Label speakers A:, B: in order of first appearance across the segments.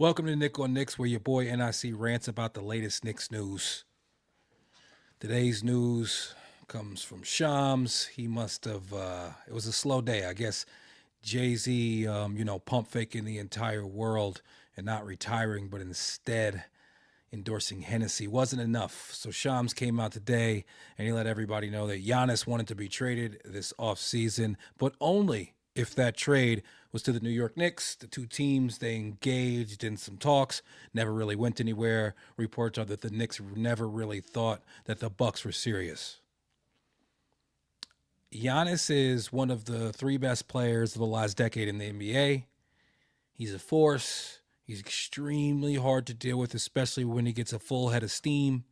A: Welcome to Nick on Knicks, where your boy N.I.C rants about the latest Knicks news. Today's news comes from Shams. He must have, it was a slow day. I guess Jay-Z, pump faking the entire world and not retiring, but instead endorsing Hennessy wasn't enough. So Shams came out today and he let everybody know that Giannis wanted to be traded this offseason, but only if that trade was to the New York Knicks. The two teams, they engaged in some talks, never really went anywhere. Reports are that the Knicks never really thought that the Bucks were serious. Giannis is one of the three best players of the last decade in the NBA. He's a force. He's extremely hard to deal with, especially when he gets a full head of steam.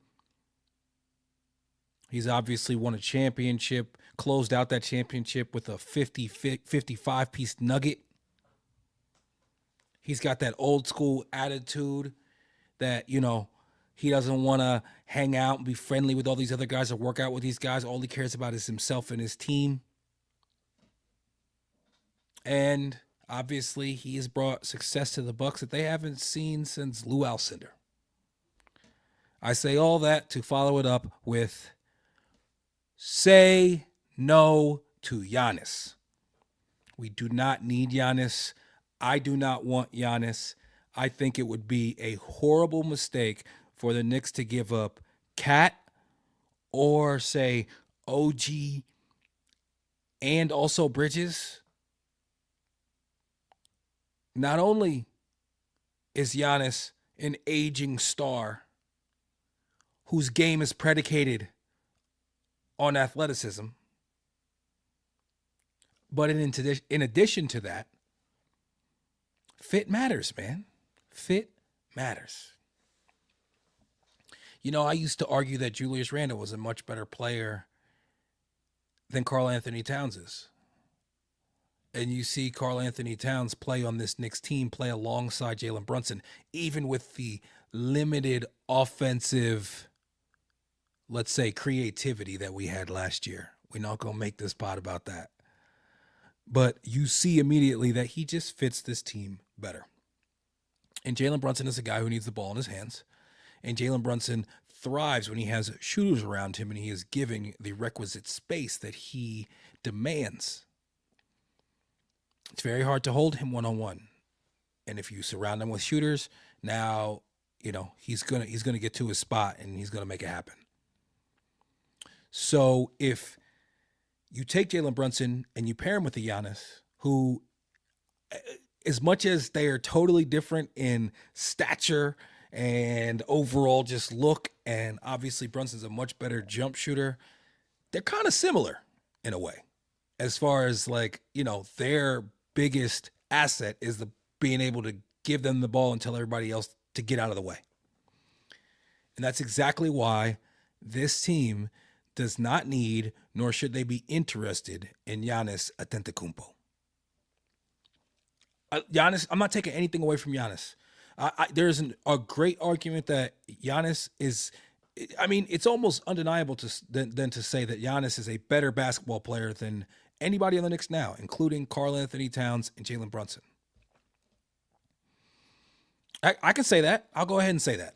A: He's obviously won a championship, closed out that championship with a 55-piece nugget. He's got that old school attitude that, he doesn't want to hang out and be friendly with all these other guys or work out with these guys. All he cares about is himself and his team. And obviously, he has brought success to the Bucks that they haven't seen since Lou Alcindor. I say all that to follow it up with say no to Giannis. We do not need Giannis. I do not want Giannis. I think it would be a horrible mistake for the Knicks to give up Cat or, say, OG and also Bridges. Not only is Giannis an aging star whose game is predicated on athleticism, but in addition to that, fit matters, man. Fit matters. I used to argue that Julius Randle was a much better player than Karl Anthony Towns is. And you see Karl Anthony Towns play on this Knicks team, play alongside Jalen Brunson, even with the limited offensive, let's say, creativity that we had last year. We're not going to make this pot about that. But you see immediately that he just fits this team better. And Jalen Brunson is a guy who needs the ball in his hands. And Jalen Brunson thrives when he has shooters around him and he is giving the requisite space that he demands. It's very hard to hold him one-on-one. And if you surround him with shooters, now, he's gonna get to his spot and he's gonna make it happen. So if you take Jalen Brunson and you pair him with the Giannis, who, as much as they are totally different in stature and overall just look, and obviously Brunson's a much better jump shooter, they're kind of similar in a way. As far as their biggest asset is the being able to give them the ball and tell everybody else to get out of the way. And that's exactly why this team does not need, nor should they be interested in Giannis Antetokounmpo. Giannis, I'm not taking anything away from Giannis. There's a great argument that Giannis is, it's almost undeniable than to say that Giannis is a better basketball player than anybody on the Knicks now, including Karl Anthony Towns and Jalen Brunson. I can say that. I'll go ahead and say that.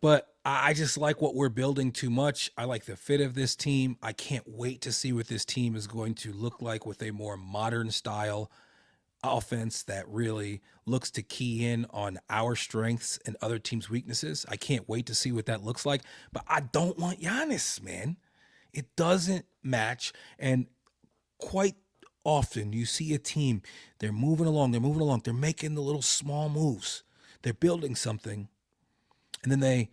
A: But I just like what we're building too much. I like the fit of this team. I can't wait to see what this team is going to look like with a more modern style offense that really looks to key in on our strengths and other teams' weaknesses. I can't wait to see what that looks like. But I don't want Giannis, man. It doesn't match. And quite often you see a team, they're moving along, they're making the little small moves. They're building something. And then they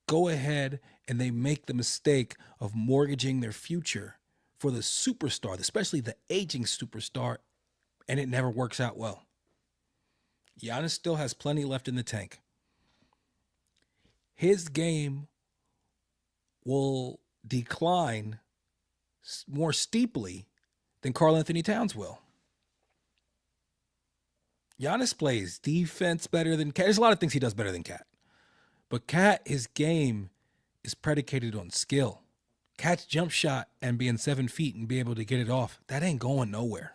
A: go ahead and they make the mistake of mortgaging their future for the superstar, especially the aging superstar, and it never works out well. Giannis still has plenty left in the tank. His game will decline more steeply than Karl Anthony Towns will. Giannis plays defense better than Cat. There's a lot of things he does better than Cat. But Cat, his game is predicated on skill. Cat's jump shot and being 7 feet and be able to get it off, that ain't going nowhere.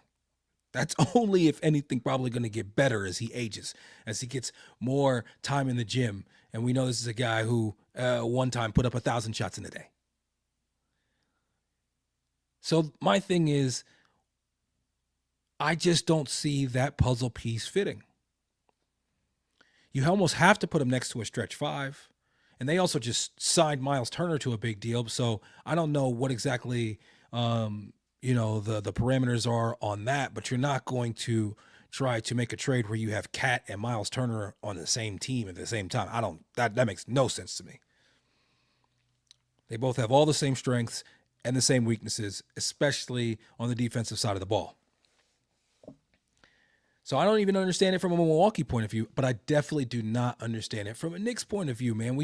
A: That's only, if anything, probably going to get better as he ages, as he gets more time in the gym. And we know this is a guy who one time put up 1,000 shots in a day. So my thing is, I just don't see that puzzle piece fitting. You almost have to put him next to a stretch five. And they also just signed Miles Turner to a big deal. So I don't know what exactly the parameters are on that, but you're not going to try to make a trade where you have Cat and Miles Turner on the same team at the same time. That makes no sense to me. They both have all the same strengths and the same weaknesses, especially on the defensive side of the ball. So I don't even understand it from a Milwaukee point of view, but I definitely do not understand it from a Knicks point of view, man.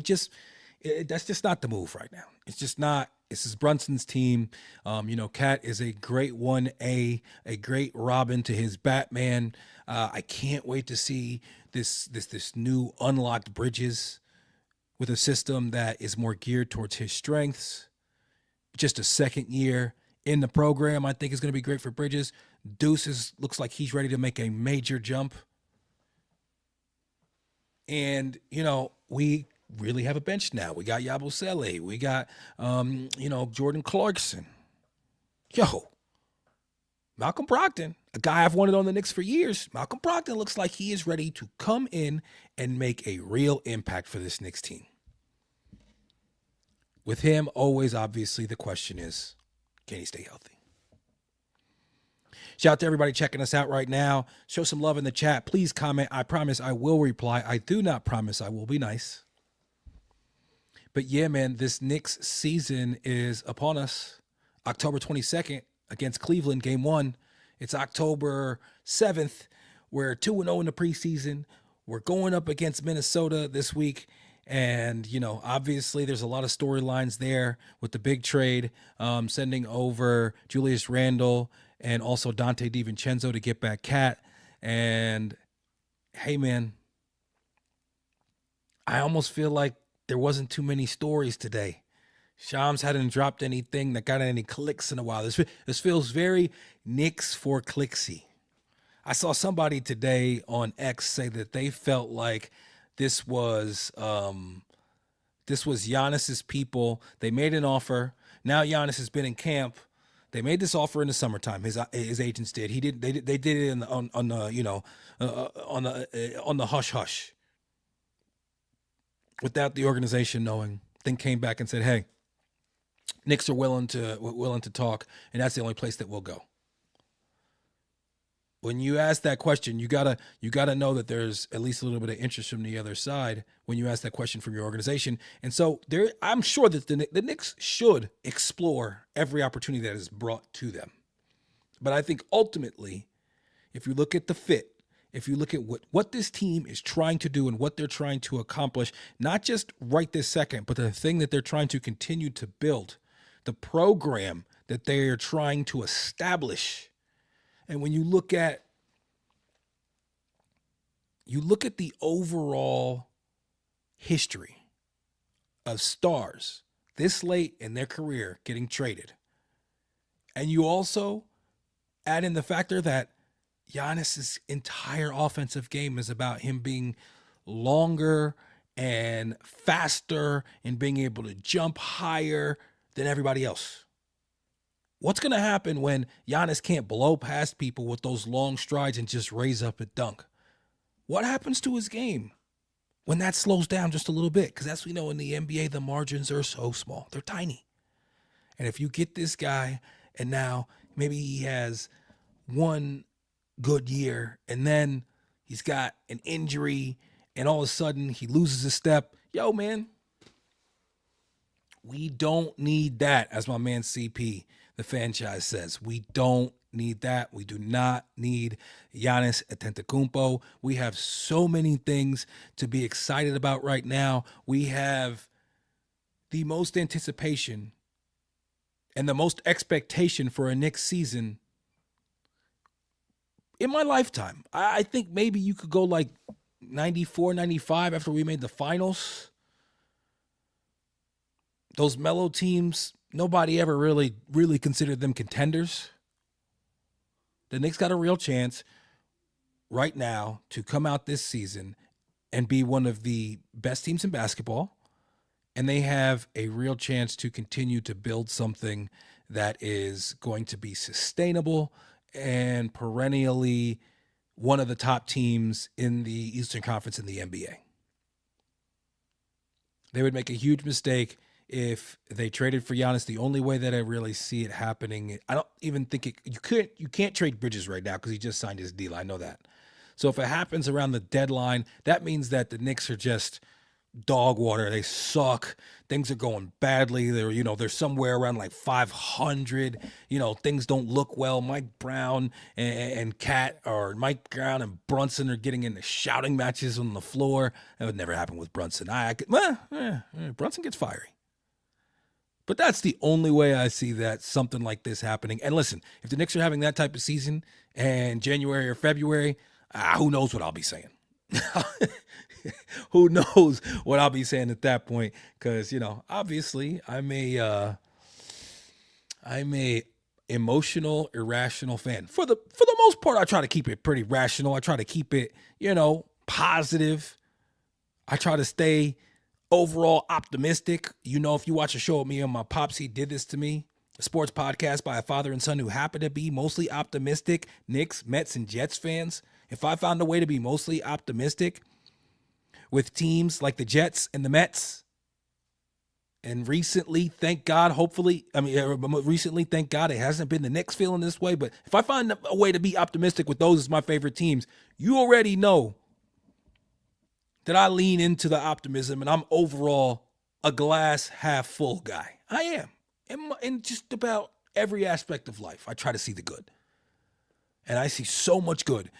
A: That's just not the move right now. It's just not. This is Brunson's team. Cat is a great 1A, a great Robin to his Batman. I can't wait to see this new unlocked Bridges with a system that is more geared towards his strengths. Just a second year in the program, I think is going to be great for Bridges. Deuce looks like he's ready to make a major jump. And, we really have a bench now. We got Yabusele. We got, Jordan Clarkson. Malcolm Brogdon, a guy I've wanted on the Knicks for years. Malcolm Brogdon looks like he is ready to come in and make a real impact for this Knicks team. With him, always, obviously, the question is, can he stay healthy? Shout out to everybody checking us out right now. Show some love in the chat. Please comment. I promise I will reply. I do not promise I will be nice. But yeah, man, this Knicks season is upon us. October 22nd against Cleveland, game 1. It's October 7th. We're 2-0 in the preseason. We're going up against Minnesota this week. And, obviously there's a lot of storylines there with the big trade, sending over Julius Randle and also Dante DiVincenzo to get back Cat. And, hey, man, I almost feel like there wasn't too many stories today. Shams hadn't dropped anything that got any clicks in a while. This feels very Knicks for clicksy. I saw somebody today on X say that they felt like this was Giannis's people. They made an offer. Now Giannis has been in camp. They made this offer in the summertime. His agents did. He did. They did it on the hush hush, without the organization knowing. Then came back and said, "Hey, Knicks are willing to talk, and that's the only place that we'll go." When you ask that question, you gotta know that there's at least a little bit of interest from the other side when you ask that question from your organization. And so I'm sure that the Knicks should explore every opportunity that is brought to them. But I think ultimately, if you look at the fit, if you look at what this team is trying to do and what they're trying to accomplish, not just right this second, but the thing that they're trying to continue to build, the program that they are trying to establish. And when you look at the overall history of stars this late in their career getting traded, and you also add in the factor that Giannis's entire offensive game is about him being longer and faster and being able to jump higher than everybody else. What's going to happen when Giannis can't blow past people with those long strides and just raise up a dunk? What happens to his game when that slows down just a little bit? Because as we know, in the NBA, the margins are so small. They're tiny. And if you get this guy and now maybe he has one good year and then he's got an injury and all of a sudden he loses a step, yo, man, we don't need that, as my man CP, the franchise, says. We don't need that. We do not need Giannis Antetokounmpo. We have so many things to be excited about right now. We have the most anticipation and the most expectation for a Knicks season in my lifetime. I think maybe you could go like 94, 95 after we made the finals. Those mellow teams, nobody ever really considered them contenders. The Knicks got a real chance right now to come out this season and be one of the best teams in basketball. And they have a real chance to continue to build something that is going to be sustainable and perennially one of the top teams in the Eastern Conference in the NBA. They would make a huge mistake if they traded for Giannis. The only way that I really see it happening, I don't even think you can't trade Bridges right now because he just signed his deal. I know that. So if it happens around the deadline, that means that the Knicks are just dog water. They suck. Things are going badly. They're somewhere around like 500. Things don't look well. Mike Brown and Mike Brown and Brunson are getting into shouting matches on the floor. That would never happen with Brunson. Brunson gets fiery. But that's the only way I see that something like this happening. And listen, if the Knicks are having that type of season in January or February, who knows what I'll be saying. Who knows what I'll be saying at that point? Because obviously I'm a emotional, irrational fan. For the most part, I try to keep it pretty rational. I try to keep it positive. I try to stay overall optimistic. If you watch a show with me and my pops, he did this to me. A sports podcast by a father and son who happen to be mostly optimistic Knicks, Mets, and Jets fans. If I found a way to be mostly optimistic with teams like the Jets and the Mets, and recently, thank God, thank God it hasn't been the Knicks feeling this way, but if I find a way to be optimistic with those as my favorite teams, you already know that I lean into the optimism and I'm overall a glass half full guy. I am. In just about every aspect of life, I try to see the good. And I see so much good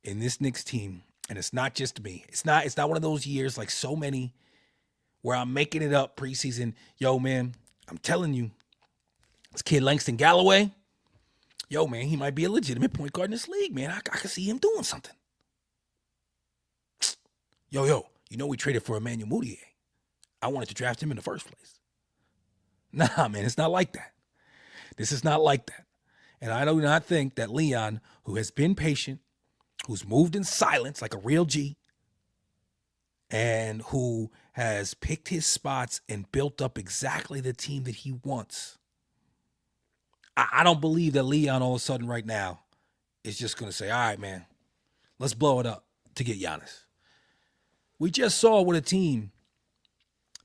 A: in this Knicks team, and it's not just me. It's not one of those years like so many where I'm making it up preseason. Yo, man, I'm telling you, this kid Langston Galloway, yo, man, he might be a legitimate point guard in this league, man. I can see him doing something. Yo, we traded for Emmanuel Mudiay. I wanted to draft him in the first place. Nah, man, it's not like that. This is not like that. And I do not think that Leon, who has been patient, who's moved in silence like a real G, and who has picked his spots and built up exactly the team that he wants. I don't believe that Leon all of a sudden right now is just going to say, all right, man, let's blow it up to get Giannis. We just saw with a team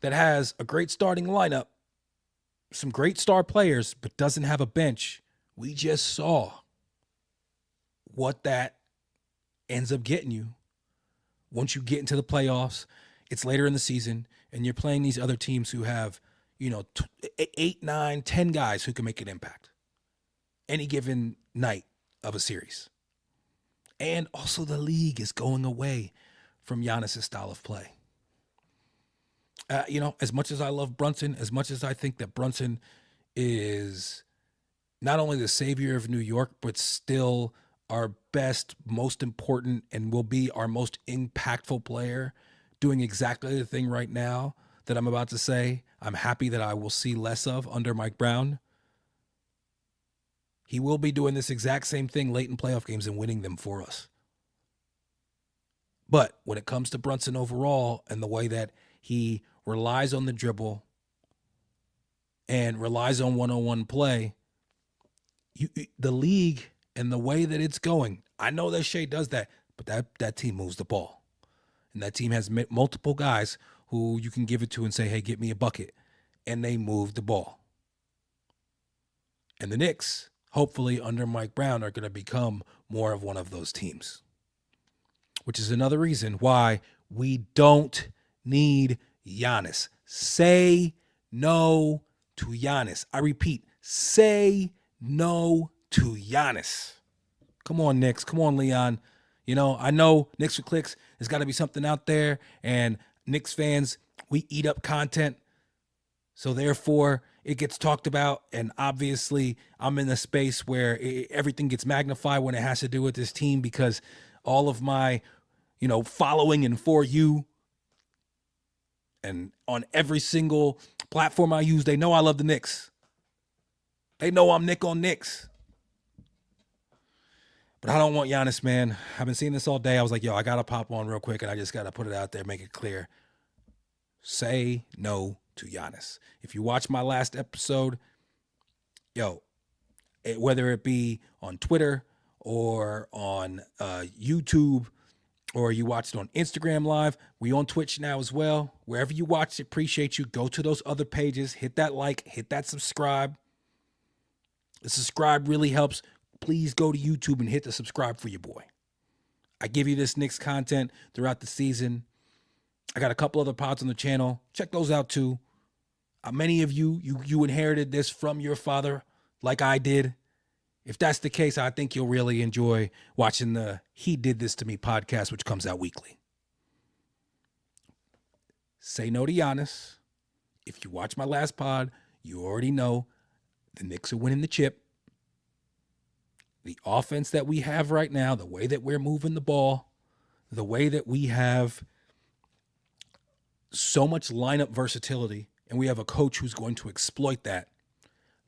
A: that has a great starting lineup, some great star players, but doesn't have a bench. We just saw what that ends up getting you. Once you get into the playoffs, it's later in the season, and you're playing these other teams who have, 8, 9, 10 guys who can make an impact any given night of a series. And also the league is going away from Giannis' style of play. As much as I love Brunson, as much as I think that Brunson is not only the savior of New York, but still our best, most important, and will be our most impactful player, doing exactly the thing right now that I'm about to say, I'm happy that I will see less of under Mike Brown. He will be doing this exact same thing late in playoff games and winning them for us. But when it comes to Brunson overall and the way that he relies on the dribble and relies on one-on-one play, the league and the way that it's going, I know that Shea does that, but that team moves the ball. And that team has multiple guys who you can give it to and say, hey, get me a bucket. And they move the ball. And the Knicks, hopefully under Mike Brown, are going to become more of one of those teams. Which is another reason why we don't need Giannis. Say no to Giannis. I repeat, say no to Giannis. Come on, Knicks. Come on, Leon. I know Knicks for clicks. There's got to be something out there. And Knicks fans, we eat up content. So therefore, it gets talked about. And obviously, I'm in a space where everything gets magnified when it has to do with this team because all of my, following and for you. And on every single platform I use, they know I love the Knicks. They know I'm Nick on Knicks. But I don't want Giannis, man. I've been seeing this all day. I was like, yo, I got to pop on real quick, and I just got to put it out there, make it clear. Say no to Giannis. If you watch my last episode, yo, whether it be on Twitter or on YouTube, or you watch it on Instagram Live, we on Twitch now as well. Wherever you watch it, appreciate you. Go to those other pages, hit that like, hit that subscribe. The subscribe really helps. Please go to YouTube and hit the subscribe for your boy. I give you this Knicks content throughout the season. I got a couple other pods on the channel. Check those out too. Many of you inherited this from your father like I did. If that's the case, I think you'll really enjoy watching the He Did This To Me podcast, which comes out weekly. Say no to Giannis. If you watch my last pod, you already know the Knicks are winning the chip. The offense that we have right now, the way that we're moving the ball, the way that we have so much lineup versatility, and we have a coach who's going to exploit that,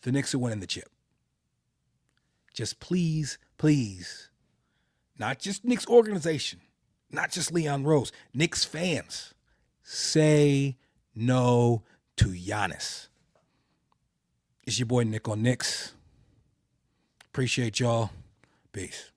A: the Knicks are winning the chip. Just please, please, not just Knicks organization, not just Leon Rose, Knicks fans, say no to Giannis. It's your boy Nick on Knicks. Appreciate y'all. Peace.